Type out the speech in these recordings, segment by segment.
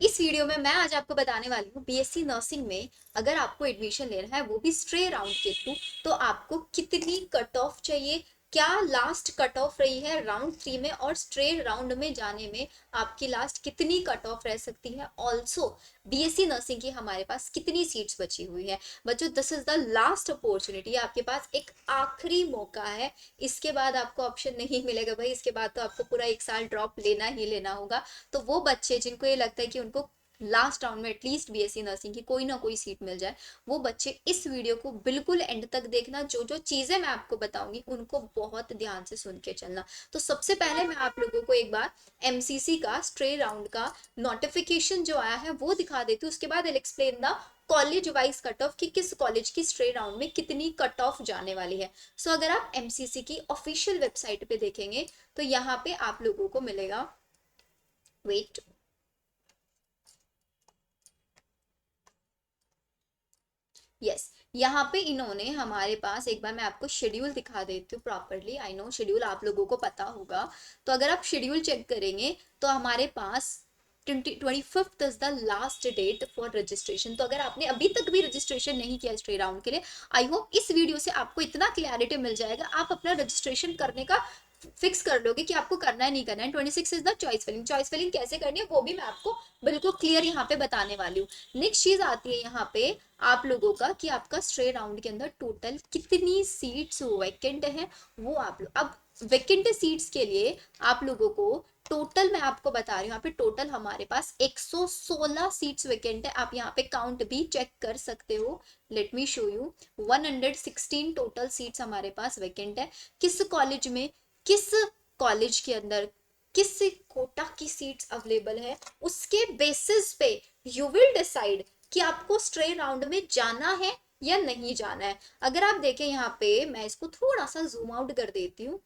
इस वीडियो में मैं आज आपको बताने वाली हूँ बीएससी नर्सिंग में अगर आपको एडमिशन लेना है वो भी स्ट्रे राउंड के थ्रू, तो आपको कितनी कट ऑफ चाहिए, क्या लास्ट कट ऑफ रही है राउंड 3 में, और स्ट्रे राउंड में जाने में आपकी लास्ट कितनी कट ऑफ रह सकती है। ऑल्सो बीएससी नर्सिंग की हमारे पास कितनी सीट्स बची हुई है। बच्चों, this is the last opportunity, आपके पास एक आखिरी मौका है। इसके बाद आपको ऑप्शन नहीं मिलेगा भाई, इसके बाद तो आपको पूरा एक साल ड्रॉप लेना ही लेना होगा। तो वो बच्चे जिनको ये लगता है कि उनको लास्ट राउंड में एटलीस्ट बीएससी नर्सिंग की कोई ना कोई सीट मिल जाए, वो बच्चे इस वीडियो को बिल्कुल एंड तक देखना। जो जो चीजें मैं आपको बताऊंगी उनको बहुत ध्यान से सुन के चलना। तो सबसे पहले मैं आप लोगों को एक बार एमसीसी का स्ट्रे राउंड का नोटिफिकेशन जो आया है वो दिखा देती हूँ। उसके बाद I explain the college wise cut off कि किस कॉलेज की स्ट्रे राउंड में कितनी कट ऑफ जाने वाली है। सो अगर आप एमसीसी की ऑफिशियल वेबसाइट पे देखेंगे तो यहाँ पे आप लोगों को मिलेगा, वेट, यस, यहाँ पे इन्होंने हमारे पास, एक बार मैं आपको शेड्यूल दिखा देती हूँ प्रॉपरली। आई नो शेड्यूल आप लोगों को पता होगा, तो अगर आप शेड्यूल चेक करेंगे तो हमारे पास 25th is the last date for registration. तो अगर आपने अभी तक भी रजिस्ट्रेशन नहीं किया स्ट्रे राउंड के लिए, आई होप इस वीडियो से आपको इतना क्लैरिटी मिल जाएगा, आप अपना रजिस्ट्रेशन करने का फिक्स कर लोगे कि आपको करना है नहीं करना है। 26 is the choice filling. Choice filling कैसे करनी है वो भी मैं आपको बिल्कुल क्लियर यहाँ पे बताने वाली हूँ। नेक्स्ट चीज आती है यहाँ पे आप लोगों का कि आपका स्ट्रे राउंड के अंदर टोटल कितनी सीट्स वैकेंट है वो आप लोग। अब वैकेंट सीट्स के लिए आप लोगों को टोटल मैं आपको बता रही हूँ, यहाँ पे टोटल हमारे पास 116 सीट्स वैकेंट है। आप यहाँ पे काउंट भी चेक कर सकते हो। Let me show you, 116 total seats हमारे पास वैकेंट है। किस कॉलेज में, किस कॉलेज के अंदर किस कोटा की सीट्स अवेलेबल है, उसके बेसिस पे यू विल डिसाइड कि आपको स्ट्रे राउंड में जाना है या नहीं जाना है। अगर आप देखें यहाँ पे, मैं इसको थोड़ा सा जूम आउट कर देती हूँ,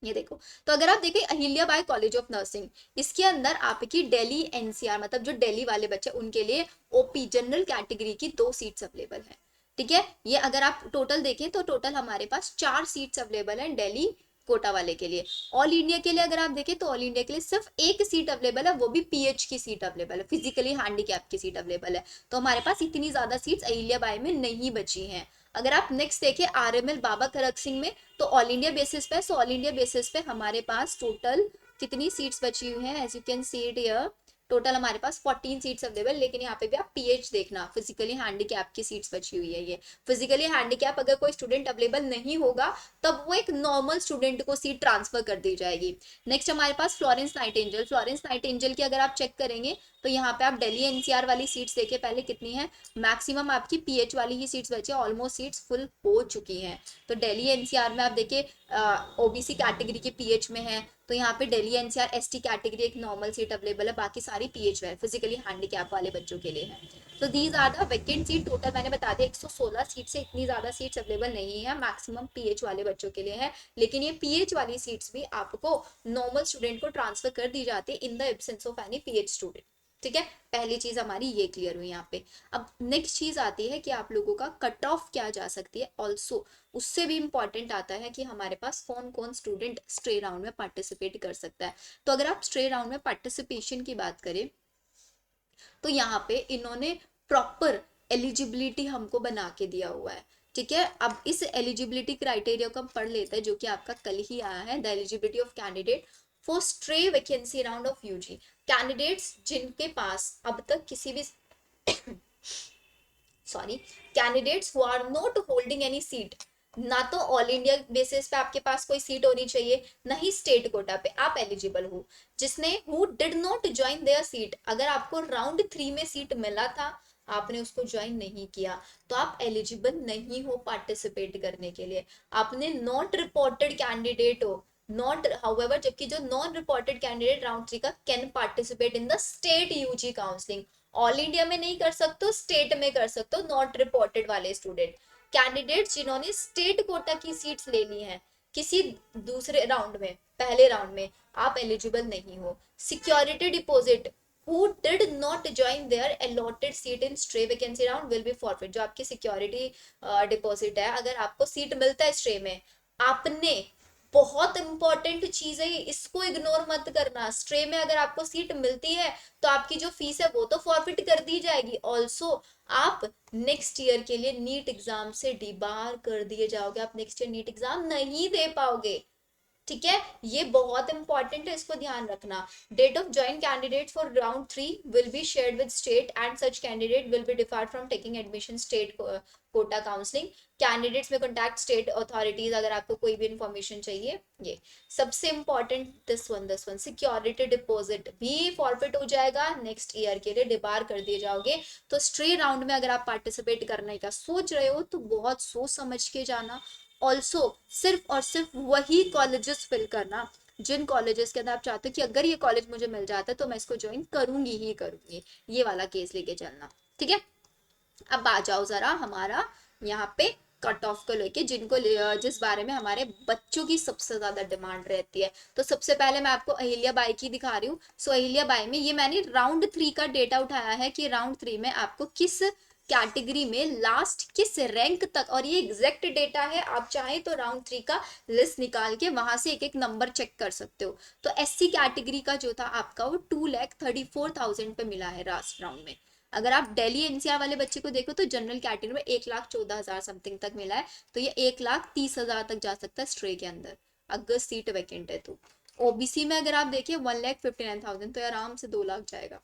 ये देखो। तो अगर आप देखें Ahilya Bai college of nursing, इसके अंदर आपकी दिल्ली एनसीआर, मतलब जो दिल्ली वाले बच्चे उनके लिए ओपी जनरल कैटेगरी की 2 सीट्स अवेलेबल है। ठीक है, ये अगर आप टोटल देखें तो टोटल हमारे पास 4 सीट्स अवेलेबल है दिल्ली कोटा वाले के लिए। ऑल इंडिया के लिए अगर आप देखें तो ऑल इंडिया के लिए सिर्फ एक सीट अवेलेबल है, वो भी पीएच की सीट अवेलेबल है, फिजिकली हैंडीकैप की सीट अवेलेबल है। तो हमारे पास इतनी ज्यादा सीट्स अहिल्या बाई में नहीं बची हैं। अगर आप नेक्स्ट देखें आरएमएल बाबा खड़क सिंह में, तो ऑल इंडिया बेसिस पे, सो ऑल इंडिया बेसिस पे हमारे पास टोटल कितनी सीट्स बची हुई हैं, as you can see it here. Total हमारे पास 14 सीट्स अवेलेबल, लेकिन यहाँ पे भी आप पीएच देखना, फिजिकली हैंडीकैप की सीट्स बची हुई है। ये फिजिकली हैंडीकैप अगर कोई स्टूडेंट अवेलेबल नहीं होगा तब वो एक नॉर्मल स्टूडेंट को सीट ट्रांसफर कर दी जाएगी। नेक्स्ट हमारे पास फ्लोरेंस नाइटिंगेल, फ्लोरेंस नाइटिंगेल की अगर आप चेक करेंगे तो यहाँ पे आप दिल्ली एनसीआर वाली सीट्स देखिए पहले कितनी है। मैक्सिमम आपकी पीएच वाली ही सीट्स बची है, ऑलमोस्ट सीट्स फुल हो चुकी हैं। तो दिल्ली एनसीआर में आप देखिए ओबीसी कैटेगरी के पीएच में है, तो यहाँ पे दिल्ली एनसीआर एसटी कैटेगरी एक नॉर्मल सीट अवेलेबल है, बाकी सारी पीएच है, फिजिकली हैंडीकैप वाले बच्चों के लिए है। तो these are the vacant seat. Total मैंने बता दिया 116 सीट से इतनी ज्यादा सीट्स अवेलेबल नहीं है, मैक्सिमम पीएच वाले बच्चों के लिए है। लेकिन ये पीएच वाली सीट्स भी आपको नॉर्मल स्टूडेंट को ट्रांसफर कर दी जाती है in the absence of any pH student. ठीक है, पहली चीज हमारी ये क्लियर हुई यहाँ पे। अब नेक्स्ट चीज आती है कि आप लोगों का कट ऑफ क्या जा सकती है। ऑल्सो उससे भी इंपॉर्टेंट आता है कि हमारे पास कौन कौन स्टूडेंट स्ट्रे राउंड में पार्टिसिपेट कर सकता है। तो अगर आप स्ट्रे राउंड में पार्टिसिपेशन की बात करें तो यहाँ पे इन्होंने प्रॉपर एलिजिबिलिटी हमको बना के दिया हुआ है। ठीक है, अब इस एलिजिबिलिटी क्राइटेरिया को हम पढ़ लेते हैं, जो कि आपका कल ही आया है। The eligibility of candidate for stray vacancy round of UG, candidates जिनके पास अब तक किसी भी sorry, candidates who are not holding any seat, ना तो ऑल इंडिया बेसिस पे आपके पास कोई सीट होनी चाहिए, ना ही स्टेट कोटा पे आप एलिजिबल हो, जिसने who did not join there seat, अगर आपको राउंड 3 में सीट मिला था आपने उसको ज्वाइन नहीं किया तो आप एलिजिबल नहीं हो पार्टिसिपेट करने के लिए। आपने नॉट रिपोर्टेड कैंडिडेट हो, नॉट हाउएवर, जबकि जो नॉन रिपोर्टेड कैंडिडेट राउंड 3 का can participate in the state UG counselling. All India में नहीं कर सकते हो, स्टेट में कर सकते हो, नॉट रिपोर्टेड वाले स्टूडेंट। कैंडिडेट्स जिन्होंने स्टेट कोटा की सीट्स ले ली हैं किसी दूसरे राउंड में, पहले राउंड में, आप एलिजिबल नहीं हो। Security deposit who did not join their allotted seat in stray vacancy round will be forfeit। जो आपकी सिक्योरिटी डिपॉजिट है, अगर आपको सीट मिलता है स्ट्रे में, आपने बहुत इंपॉर्टेंट चीज है ये, इसको इग्नोर मत करना। स्ट्रे में अगर आपको सीट मिलती है तो आपकी जो फीस है वो तो फॉरफिट कर दी जाएगी, ऑल्सो आप नेक्स्ट ईयर के लिए नीट एग्जाम से डिबार कर दिए जाओगे, आप नेक्स्ट ईयर नीट एग्जाम नहीं दे पाओगे। ठीक है, ये बहुत इंपॉर्टेंट है, इसको ध्यान रखना। Date of join candidate for round 3 will be shared with state and such candidate will be debarred from taking admission state quota counselling. Candidates may contact state authorities अगर आपको कोई भी इंफॉर्मेशन चाहिए। ये सबसे important, this one security deposit भी forfeit हो जाएगा, नेक्स्ट ईयर के लिए डिबार कर दिए जाओगे। तो स्ट्रे राउंड में अगर आप पार्टिसिपेट करने का सोच रहे हो तो बहुत सोच समझ के जाना। ऑल्सो सिर्फ और सिर्फ वही कॉलेजेस फिल करना जिन कॉलेजेस के अंदर आप चाहते हो कि अगर ये कॉलेज मुझे मिल जाता है तो मैं इसको ज्वाइन करूंगी ही करूंगी, ये वाला केस लेके चलना। ठीक है, अब आ जाओ जरा हमारा यहाँ पे कट ऑफ को लेके, जिनको जिस बारे में हमारे बच्चों की सबसे ज्यादा डिमांड रहती है। तो सबसे पहले मैं आपको अहिल्या बाई की दिखा रही हूँ। सो अहिल्या बाई में ये मैंने राउंड 3 का डेटा उठाया है कि राउंड 3 में आपको किस कैटेगरी में लास्ट किस रैंक तक, और ये एग्जैक्ट डेटा है, आप चाहें तो राउंड 3 का लिस्ट निकाल के वहां से एक एक नंबर चेक कर सकते हो। तो एससी कैटेगरी का जो था आपका वो 2,34,000 पे मिला है लास्ट राउंड में। अगर आप दिल्ली एनसीआर वाले बच्चे को देखो तो जनरल कैटेगरी में 1,14,000 समथिंग तक मिला है, तो ये 1,30,000 तक जा सकता है स्ट्रे के अंदर अगर सीट वैकेंट है तो। ओबीसी में अगर आप देखिए 1,59,000 तो आराम से 2 लाख जाएगा।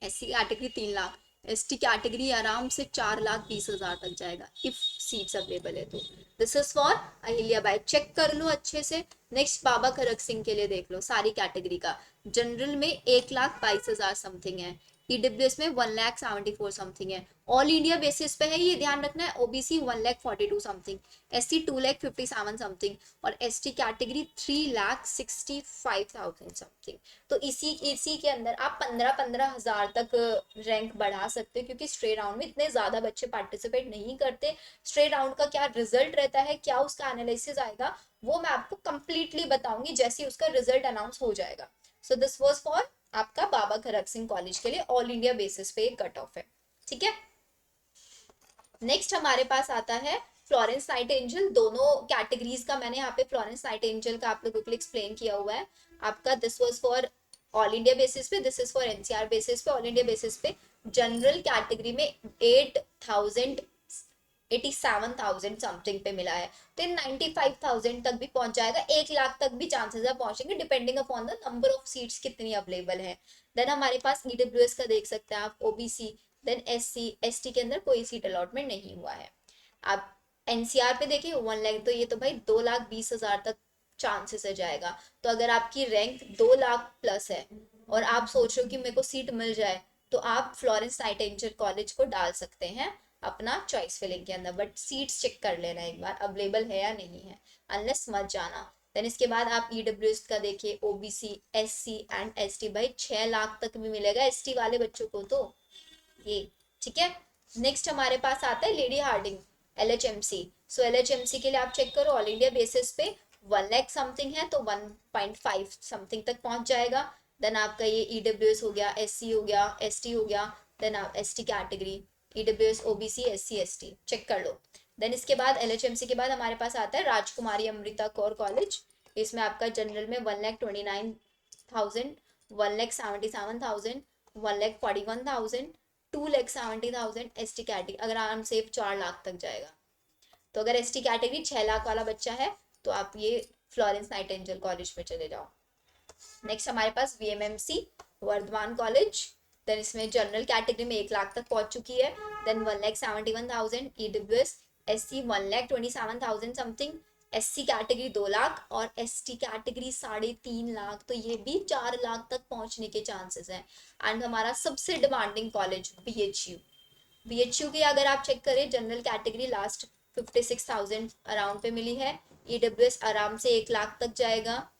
SC category 3 lakh, ST category आराम से 4,20,000 तक जाएगा इफ सीट्स अवेलेबल है तो। This is for Ahilya Bai, check कर लो अच्छे से। नेक्स्ट बाबा खड़क सिंह के लिए देख लो सारी कैटेगरी का। जनरल में 1,22,000 समथिंग है, ईडब्ल्यूएस में 1,74 समथिंग है, ऑल इंडिया बेसिस पे है ये ध्यान रखना है। ओबीसी 1,42 समथिंग, एससी 2,57 समथिंग, और एसटी कैटेगरी 3,65,000 समथिंग। तो इसी के अंदर आप 15-15 हजार तक रैंक बढ़ा सकते हो, क्योंकि स्ट्रे राउंड में इतने ज्यादा बच्चे पार्टिसिपेट नहीं करते। स्ट्रे राउंड का क्या रिजल्ट रहता है, क्या उसका एनालिसिस आएगा, वो मैं आपको कंप्लीटली बताऊंगी जैसे उसका रिजल्ट अनाउंस हो जाएगा। सो दिस वाज फॉर आपका बाबा खड़क सिंह कॉलेज के लिए ऑल इंडिया बेसिस पे एक कट ऑफ है। ठीक है, नेक्स्ट हमारे पास आता है फ्लोरेंस नाइटिंगेल। दोनों कैटेगरीज का मैंने यहाँ पे फ्लोरेंस नाइटिंगेल का आप लोगों के लिए एक्सप्लेन किया हुआ है। आपका this was for all India basis पे, this is for NCR basis पे। ऑल इंडिया बेसिस पे जनरल कैटेगरी में 87,000 समथिंग पे मिला है, तो 95,000 तक भी पहुंच जाएगा, 1 लाख तक भी चांसेस है पहुंचेंगे, depending upon the number of seats कितनी अवेलेबल है। देन हमारे पास ईडब्ल्यूएस का देख सकते हैं आप, ओबीसी, देन एससी, एसटी के अंदर कोई सीट अलॉटमेंट नहीं हुआ है। आप एनसीआर पे देखिए 1 लाख, तो ये तो भाई 2,20,000 तक चांसेस है जाएगा। तो अगर आपकी रैंक 2 लाख प्लस है और आप सोच रहे हो कि मेरे को सीट मिल जाए, तो आप फ्लोरेंस नाइटिंगेल कॉलेज को डाल सकते हैं अपना चॉइस फिलिंग के अंदर, बट सीट्स चेक कर लेना एक बार अवेलेबल है या नहीं है, अनलेस मत जाना। देन इसके बाद आप ईडब्ल्यूएस का देखिए, ओबीसी, एससी एंड एसटी, भाई 6 लाख तक भी मिलेगा एसटी वाले बच्चों को तो ये। ठीक है, नेक्स्ट हमारे पास आता है लेडी हार्डिंग एलएचएमसी। सो एलएचएमसी के लिए आप चेक करो ऑल इंडिया बेसिस पे 1 लाख समथिंग है, तो 1.5 समथिंग तक पहुंच जाएगा। देन आपका ये ईडब्ल्यूएस हो गया, एससी हो गया, एसटी हो गया, देन आप ST category, EWS, OBC, SC, ST check कर लो। देन इसके बाद एलएचएमसी के बाद हमारे पास आता है राजकुमारी अमृता कौर कॉलेज। इसमें आपका जनरल में 1,29,000, 1,77,000, 1,41,000, 2,70,000 एसटी कैटेगरी, अगर आराम से 4 लाख तक जाएगा। तो अगर एसटी कैटेगरी 6 लाख वाला बच्चा है तो आप ये फ्लोरेंस नाइटिंगेल कॉलेज में चले जाओ। नेक्स्ट हमारे पास वीएमएमसी वर्धमान कॉलेज। देन इसमें जनरल कैटेगरी में 1 लाख तक पहुंच चुकी है, then 1,71,000, EWS, SC 1,27,000 something, SC category 2 lakh, और एसटी कैटेगरी 3.5 लाख, तो ये भी 4 लाख तक पहुंचने के चांसेस हैं। एंड हमारा सबसे डिमांडिंग कॉलेज बीएचयू, बीएचयू की अगर आप चेक करें जनरल कैटेगरी लास्ट 56,000 अराउंड पे मिली है, ईडब्ल्यूएस आराम से 1 लाख तक जाएगा,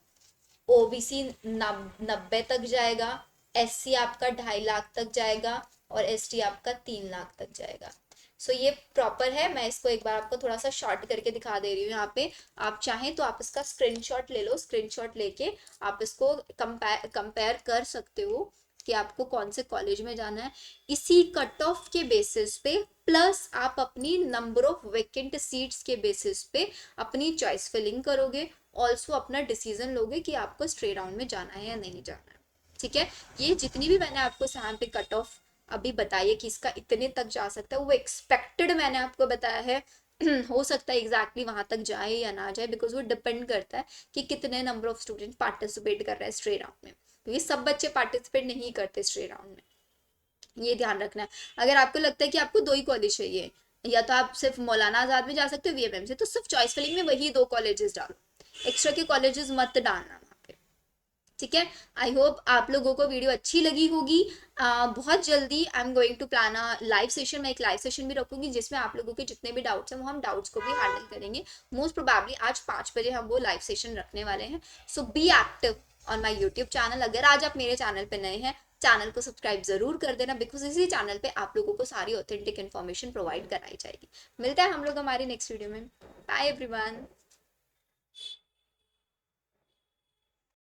ओबीसी 90 तक जाएगा, एससी आपका 2.5 लाख तक जाएगा, और एसटी आपका 3 लाख तक जाएगा। सो ये प्रॉपर है, मैं इसको एक बार आपको थोड़ा सा शॉर्ट करके दिखा दे रही हूँ यहाँ पे। आप चाहें तो आप इसका स्क्रीनशॉट ले लो, स्क्रीनशॉट लेके आप इसको कंपेयर कर सकते हो कि आपको कौन से कॉलेज में जाना है। इसी कट ऑफ के बेसिस पे प्लस आप अपनी नंबर ऑफ वैकेंट सीट्स के बेसिस पे अपनी चॉइस फिलिंग करोगे, ऑल्सो अपना डिसीजन लोगे कि आपको स्ट्रेट राउंड में जाना है या नहीं जाना है। ठीक है, ये जितनी भी मैंने आपको यहाँ पे कट ऑफ अभी बताइए कि इसका इतने तक जा सकता है, वो एक्सपेक्टेड मैंने आपको बताया है। हो सकता है एग्जैक्टली वहां तक जाए या ना जाए, बिकॉज वो डिपेंड करता है कि कितने नंबर ऑफ स्टूडेंट पार्टिसिपेट कर रहे हैं स्ट्रे राउंड में, क्योंकि सब बच्चे पार्टिसिपेट नहीं करते स्ट्रे राउंड में, ये ध्यान रखना है। अगर आपको लगता है कि आपको 2 ही कॉलेज चाहिए, या तो आप सिर्फ मौलाना आजाद में जा सकते हो वीएमएम से, तो सिर्फ चॉइस फिलिंग में वही 2 कॉलेजेस डालो, एक्स्ट्रा के कॉलेजेस मत डालना। ठीक है, आई होप आप लोगों को वीडियो अच्छी लगी होगी। बहुत जल्दी I am going to plan a live session, मैं एक लाइव सेशन भी रखूंगी जिसमें आप लोगों के जितने भी डाउट्स हैं वो हम डाउट्स को भी हैंडल करेंगे। मोस्ट प्रोबेबली आज 5 बजे हम वो लाइव सेशन रखने वाले हैं। So be active on my YouTube channel. अगर आज आप मेरे चैनल पे नए हैं, चैनल को सब्सक्राइब जरूर कर देना, बिकॉज इसी चैनल पे आप लोगों को सारी ऑथेंटिक इन्फॉर्मेशन प्रोवाइड कराई जाएगी। मिलता है हम लोग हमारी नेक्स्ट वीडियो में। Bye everyone.